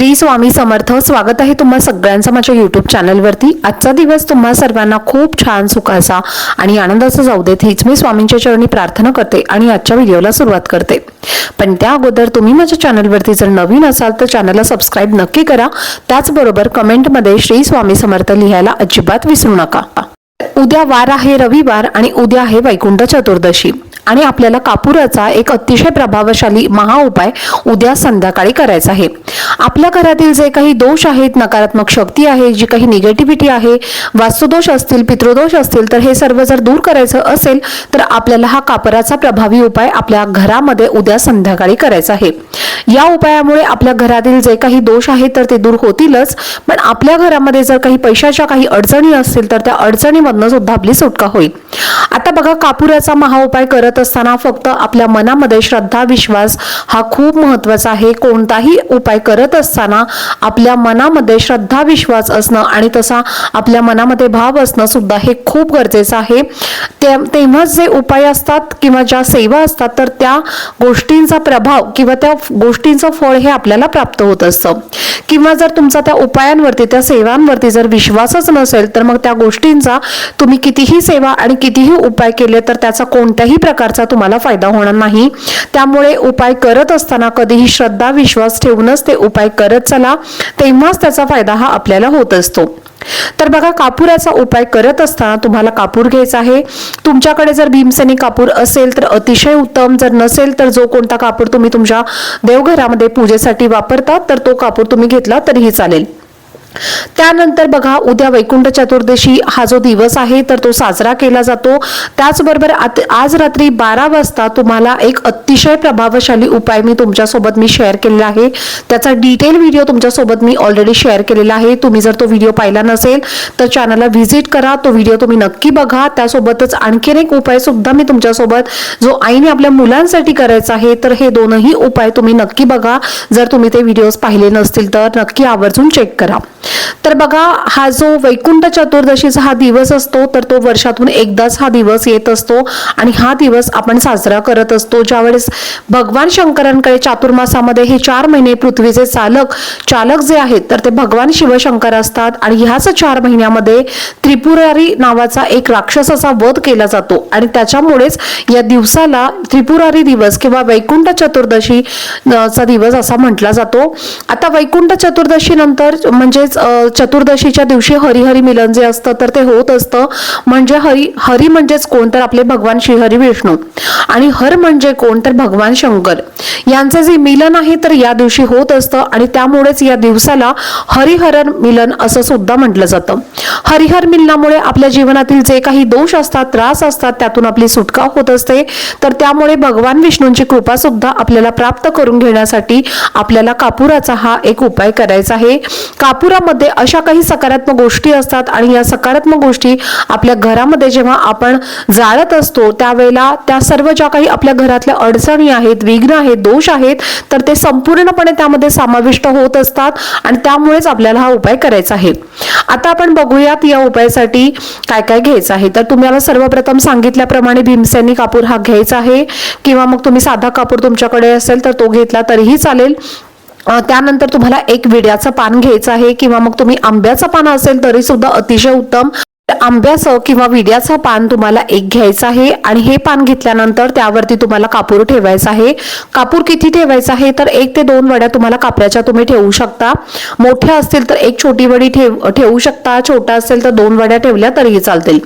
श्री स्वामी समर्थ। स्वागत आहे तुम्हा सगळ्यांचं माझ्या YouTube चॅनलवरती। आजचा दिवस तुम्हा सर्वांना खूप छान सुखाचा आणि आनंदाचा जाऊ देत हीच मी स्वामींच्या चरणी प्रार्थना करते आणि आजच्या व्हिडिओला सुरुवात करते। पण त्या अगोदर तुम्ही माझ्या चॅनलवरती जर नवीन असाल तर चॅनलला सबस्क्राइब नक्की करा। त्याचबरोबर कमेंटमध्ये श्री स्वामी समर्थ लिहायला अजिबात विसरू नका। उद्या वार आहे रविवार आणि उद्या आहे वैकुंठ चतुर्दशी आणि आपल्याला कापूराचा एक अतिशय प्रभावशाली महाउपाय उद्या संध्याकाळी करायचा आहे। आपल्या घरातील जे काही दोष आहेत, नकारात्मक शक्ती आहे, जी काही निगेटिव्हिटी आहे, वास्तुदोष असतील, पितृदोष असतील, तर हे सर्व जर दूर करायचं असेल तर आपल्याला हा कापराचा प्रभावी उपाय आपल्या घरामध्ये उद्या संध्याकाळी करायचा आहे। या उपायामुळे आपल्या घरातील जे काही दोष आहेत तर ते दूर होतीलच, पण आपल्या घरामध्ये जर काही पैशाच्या काही अडचणी असतील तर त्या अडचणीमधून सुद्धा आपली सुटका होईल। आता बघा, कापूराचा महाउपाय करत असताना फक्त आपल्या मनामध्ये श्रद्धा विश्वास हा खूप महत्त्वाचा आहे। कोणताही उपाय करत असताना आपल्या मनामध्ये श्रद्धा विश्वास असणं आणि तसा आपल्या मनामध्ये भाव असणं सुद्धा हे खूप गरजेचं आहे। तेव्हाच जे उपाय असतात किंवा ज्या सेवा असतात तर त्या गोष्टींचा प्रभाव किंवा त्या गोष्टींचं फळ हे आपल्याला प्राप्त होत असतं। किंवा जर तुमचा त्या उपायांवरती, त्या सेवांवरती जर विश्वासच नसेल तर मग त्या गोष्टींचा तुम्ही कितीही सेवा आणि कितीही उपाय केले तर त्याचा कोणत्याही प्रकारचा तुम्हाला फायदा होणार नाही। त्यामुळे उपाय करत असताना कधीही श्रद्धा विश्वास ठेवूनच ते उपाय करत चला, तेव्हाच त्याचा फायदा हा आपल्याला होत असतो। तर बघा, कापूराचा उपाय करत असताना तुम्हाला कापूर घ्यायचा आहे। तुमच्याकडे जर भीमसेनी कापूर असेल तर अतिशय उत्तम, जर नसेल तर जो कोणता कापूर तुम्ही तुमच्या देवघरामध्ये पूजेसाठी वापरता तर तो कापूर तुम्ही घेतला तरीही चालेल। त्यानंतर बघा, उद्या वैकुंठ चतुर्दशी हा जो दिवस आहे तर तो साजरा केला जातो। त्याचबरोबर आज रात्री 12 वाजता तुम्हाला एक अतिशय प्रभावशाली उपाय मी तुमच्यासोबत शेअर केलेला आहे। त्याचा डिटेल व्हिडिओ तुमच्यासोबत मी ऑलरेडी शेअर केलेला आहे। तुम्ही जर तो व्हिडिओ पाहिला नसेल तर चॅनलला व्हिजिट करा, तो व्हिडिओ तुम्ही नक्की बघा। त्यासोबतच आणखीन एक उपाय सुद्धा मी तुमच्यासोबत जो आईने आपल्या मुलांसाठी करायचा आहे, तर हे दोनही उपाय तुम्ही नक्की बघा। जर तुम्ही ते व्हिडिओज पाहिले नसतील तर नक्की आवर्जून चेक करा। तर बघा, हा जो वैकुंठ चतुर्दशीचा हा दिवस असतो तर तो वर्षातून एकदाच हा दिवस येत असतो आणि हा दिवस आपण साजरा करत असतो ज्यावेळेस भगवान शंकरांकडे चातुर्मासामध्ये हे 4 महिने पृथ्वीचे चालक जे आहेत तर ते भगवान शिवशंकर असतात आणि ह्याच 4 महिन्यामध्ये त्रिपुरारी नावाचा एक राक्षसाचा वध केला जातो आणि त्याच्यामुळेच या दिवसाला त्रिपुरारी दिवस किंवा वैकुंठ चतुर्दशी चा दिवस असा म्हटला जातो। आता वैकुंठ चतुर्दशी नंतर म्हणजेच चतुर्दशीच्या दिवशी हरिहरी मिलन जे असतं तर ते होत असतं। म्हणजे हरी म्हणजेच कोण तर आपले भगवान श्रीहरी विष्णू आणि हर म्हणजे कोण तर भगवान शंकर यांचे जे मिलन आहे तर या दिवशी होत असतं आणि त्यामुळेच या दिवसाला हरिहर मिलन असं सुद्धा म्हटलं जातं। हरिहर मिलनामुळे आपल्या जीवनातील जे काही दोष असतात, त्रास असतात त्यातून आपली सुटका होत असते। तर त्यामुळे भगवान विष्णूंची कृपा सुद्धा आपल्याला प्राप्त करून घेण्यासाठी आपल्याला कापूराचा हा एक उपाय करायचा आहे। कापूरामध्ये अशा काही सकारात्मक गोष्टी असतात आणि या सकारात्मक गोष्टी आपल्या घरामध्ये जेव्हा आपण जाळत असतो त्यावेळेला त्या सर्व ज्या काही आपल्या घरातल्या अडचणी आहेत, विघ्न आहेत, दोष आहेत तर ते संपूर्णपणे त्यामध्ये समाविष्ट होत असतात आणि त्यामुळेच आपल्याला हा उपाय करायचा आहे। आता आपण बघूयात या उपायासाठी काय काय घ्यायचं आहे। तर तुम्हाला सर्वप्रथम सांगितल्याप्रमाणे भीमसेनी कापूर हा घ्यायचा आहे किंवा मग तुम्ही साधा कापूर तुमच्याकडे असेल तर तो घेतला तरीही चालेल। त्यानंतर तुम्हाला एक विड्याचं पान घ्यायचं आहे किंवा मग तुम्ही आंब्याचं पान असेल तरी सुद्धा अतिशय उत्तम। आंब्याचं किंवा विड्याचं पान तुम्हाला एक घ्यायचं आहे आणि हे पान घेतल्यानंतर त्यावरती तुम्हाला कापूर ठेवायचा आहे। कापूर किती ठेवायचा आहे तर 1 ते 2 वड्या तुम्हाला कापराच्या तुम्ही ठेवू शकता। मोठ्या असतील तर एक छोटी वडी ठेवू शकता, छोटा असेल तर 2 वड्या ठेवल्या तरीही चालतील।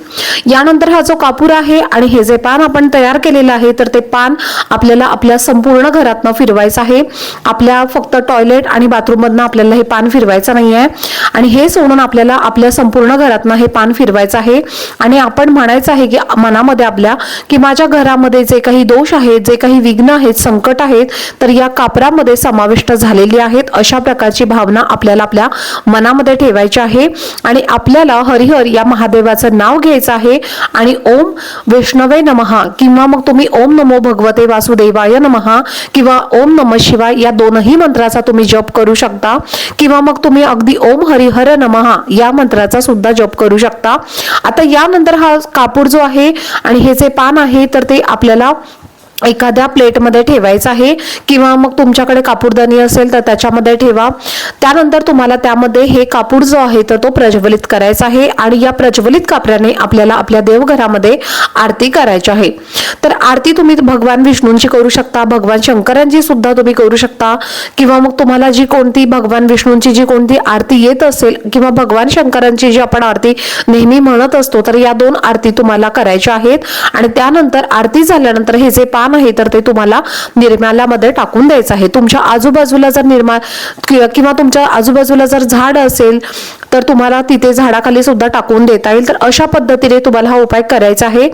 यानंतर हा जो कापूर आहे आणि हे जे पान आपण तयार केलेलं आहे तर ते पान आपल्याला आपल्या संपूर्ण घरातनं फिरवायचं आहे। आपल्या फक्त टॉयलेट आणि बाथरूम मधनं आपल्याला हे पान फिरवायचं नाहीये आणि हे सोडून आपल्याला आपल्या संपूर्ण घरातनं हे पान फिरवायचं आहे आणि आपण म्हणायचं आहे की मनामध्ये आपल्या की माझ्या घरामध्ये जे काही दोष आहेत, जे काही विघ्न आहेत, संकट आहेत तर या कापरामध्ये समाविष्ट झालेली आहेत, अशा प्रकारची भावना आपल्याला आपल्या मनामध्ये ठेवायची आहे। आणि आपल्याला हरिहर या महादेवाचं नाव घ्यायचं आहे आणि ओम विष्णवे नमः किंवा मग तुम्ही ओम नमो भगवते वासुदेवाय नमः किंवा ओम नमः शिवाय या दोनही मंत्राचा तुम्ही जप करू शकता किंवा मग तुम्ही अगदी ओम हरिहर नमः या मंत्राचा सुद्धा जप करू शकता। आता यानंतर हा कापूर जो आहे आणि हे जे पान आहे तर ते आपल्याला एखाद्या प्लेटमध्ये ठेवायचं आहे किंवा मग तुमच्याकडे कापूरदानी असेल तर त्याच्यामध्ये ठेवा. त्यानंतर तुम्हाला त्यामध्ये हे कापूर जो आहे तर तो प्रज्वलित करायचा आहे आणि या प्रज्वलित कापराने आपल्याला आपल्या देवघरामध्ये आरती करायची आहे. तर आरती तुम्ही भगवान विष्णूंची करू शकता, भगवान शंकरांची सुद्धा तुम्ही करू शकता किंवा मग तुम्हाला जी कोणती भगवान विष्णूंची जी कोणती आरती येत असेल किंवा भगवान शंकरांची जी आपण आरती नेहमी म्हणत असतो तर या 2 आरती तुम्हाला करायच्या आहेत. आणि त्यानंतर आरती झाल्यानंतर हे जे पान आहे तर ते तुम्हाला निर्माल्यामध्ये टाकून द्यायचं आहे. तुमच्या आजूबाजूला जर किंवा तुमच्या आजूबाजूला जर झाड असेल तर तुम्हाला तिथे झाडाखाली सुद्धा टाकून देता येईल. तर अशा पद्धतीने तुम्हाला हा उपाय करायचा आहे.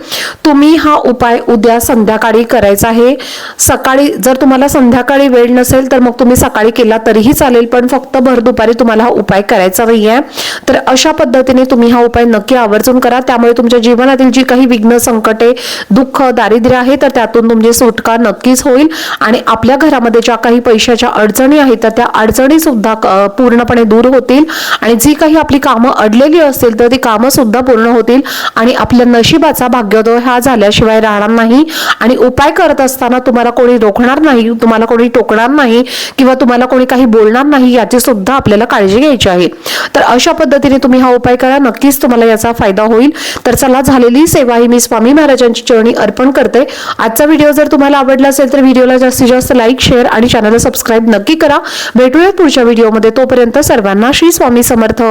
तुम्ही हा उपाय उद्या संध्याकाळी करायचा आहे. सकाळी जर तुम्हाला संध्याकाळी वेळ नसेल तर मग तुम्ही सकाळी केला तरीही चालेल, पण फक्त भर दुपारी तुम्हाला हा उपाय करायचा नाहीये. तर अशा पद्धतीने तुम्ही हा उपाय नक्की आवर्जून करा. त्यामुळे तुमच्या जीवनातील जी काही विघ्न, संकटे, दुःख, दारिद्र्य आहे तर त्यातून तुमची सुटका नक्कीच होईल आणि आपल्या घरामध्ये ज्या काही पैशाच्या अडचणी आहेत तर त्या अडचणी सुद्धा पूर्णपणे दूर होतील आणि जी काही आपली कामं अडलेली असतील तर ती कामं सुद्धा पूर्ण होतील आणि आपल्या नशिबाचा भाग्योदय हा झाल्याशिवाय राहणार नाही. आणि उपाय करत असताना तुम्हाला कोणी रोखणार नाही, तुम्हाला कोणी टोकणार नाही किंवा तुम्हाला कोणी काही बोलणार नाही याची सुद्धा आपल्याला काळजी घ्यायची आहे. तर अशा पद्धतीने तुम्ही हा उपाय करा, नक्कीच तुम्हाला याचा फायदा होईल. तर चला, झालेली सेवा ही मी स्वामी महाराजांची चरणी अर्पण करते. आजचा व्हिडिओ जर तुम्हाला आवडला असेल तर व्हिडिओला जास्तीत जास्त लाईक, शेअर आणि चॅनलला सबस्क्राईब नक्की करा. भेटूया पुढच्या व्हिडिओमध्ये. तोपर्यंत सर्वांना श्री स्वामी समर्थ.